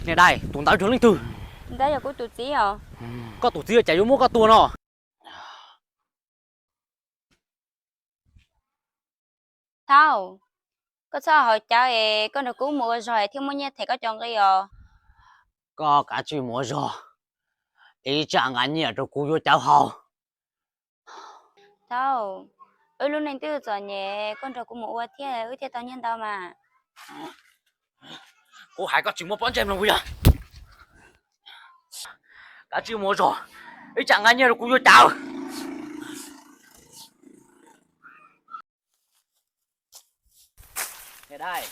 Nè đây, tụi tao trốn lên từ. Đây là của tụi chị à? Có tụi chị chạy vô mua có tua nó. Thao, có sao hỏi cháu ấy, con được cứu mua rồi, thiếu mua nhé thì có chọn cái à? Có cả chuyện mua rồi. Ý chẳng anh nhỉ cho cô vô cháu hầu. Thao, ơi lúc này tiêu rồi nhé, con được cứu mua thế tao nhân tao mà. Cô hai có chuyện mua bón cho em luôn bây giờ. Cả chuyện mua rồi. Ý chẳng anh nhỉ cho cô vô cháu. Nè đây.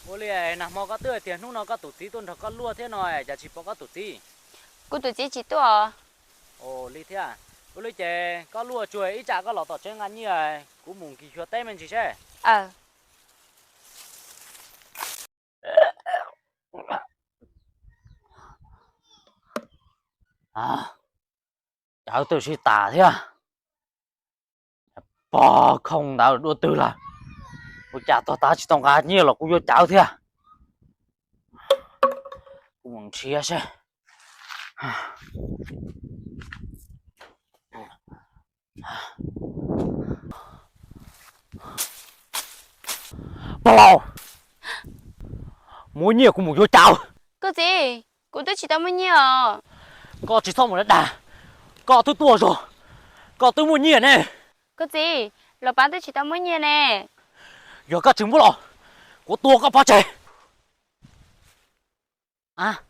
Bố lìa nằm mò có tươi tiền lúc nào có tụt tí tuần thật có lua thế này, chả chỉ có tụt tí. Của tụi chị tôi à? Ồ, lý thế à? Bố lìa chè có lua chuối ý chả có lọ tọt trên ngắn như này. Cú mùng kỳ chua tay mình chỉ xe. Ờ. À, cháu tôi sẽ tả thế à? Bỏ không đào đua từ là cô chả to ta chỉ tông gà nhiều là cô vô cháu thế à? Cô mong chia xe. Bao lâu? Muốn nhiều cô mong vô cháu. Cái gì? Của tôi chỉ tao mới nhớ à? Có chỉ xong một đất đà. Có tôi tua rồi. Có tôi muốn nhiều nè. Cái gì? Là bán tôi chỉ tao mới nhớ nè. Giờ các chứng bố lò. Có tua có phá chè. À.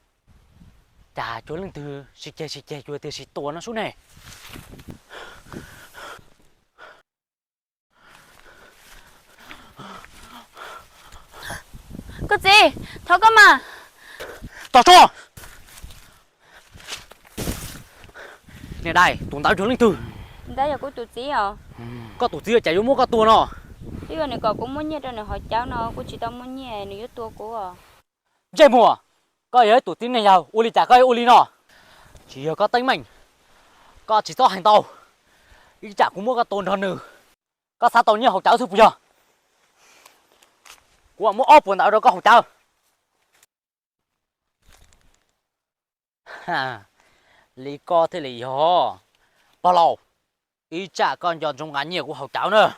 Chà chúa lên từ xịt chè chúa từ xịt tua nó xuống này. Cái gì? Thôi cơ mà. Tao cho. Nè đây, tụi tao chúa lên từ. Đây là của tụi chị à? Có tụi chị chạy vô mua có tua nó. Bây giờ này còn cũng muốn nhớ cho này hỏi cháu nó, của chị tao muốn nhớ này yếu tố của à? Dây mùa. Có ấy tụi tin này nhau, uli chả có ấy uli nó. Chỉ có tính mình. Có chỉ cho hành tàu. Ý chả cũng mua cái tôn hơn nữa. Có sao tàu như học cháu thôi bây giờ. Của mua ốp buồn tao đâu có học cháu. Ha. Lý co thế lý ho. Bao lâu? Ý chả còn dọn trong ngắn nhiều của học cháu nữa.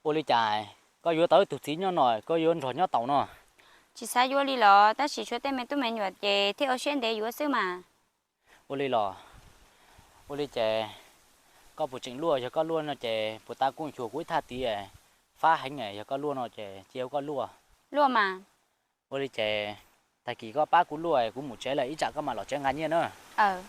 Ôi lý chài. Có yếu tới tụi tí nhau nổi, có yếu rồi nhau tàu nó. Chị sai vô đi lọ, ta chỉ cho tên mẹ tụi mẹ nhọt chè, thế ở trên đấy vô xíu mà. Ôi lý lò. Ôi lý chè. Có bộ chính lùa cho có luôn là chè. Bộ ta cũng chùa cuối tha tí à. Phá hành này cho có luôn là chè. Chiếu có lùa. Luôn mà. Ôi lý chè. Tại kỳ có bác cũng lùa cũng một chế là ý chả có mà lọ chè ngắn nhiên nữa. Ờ.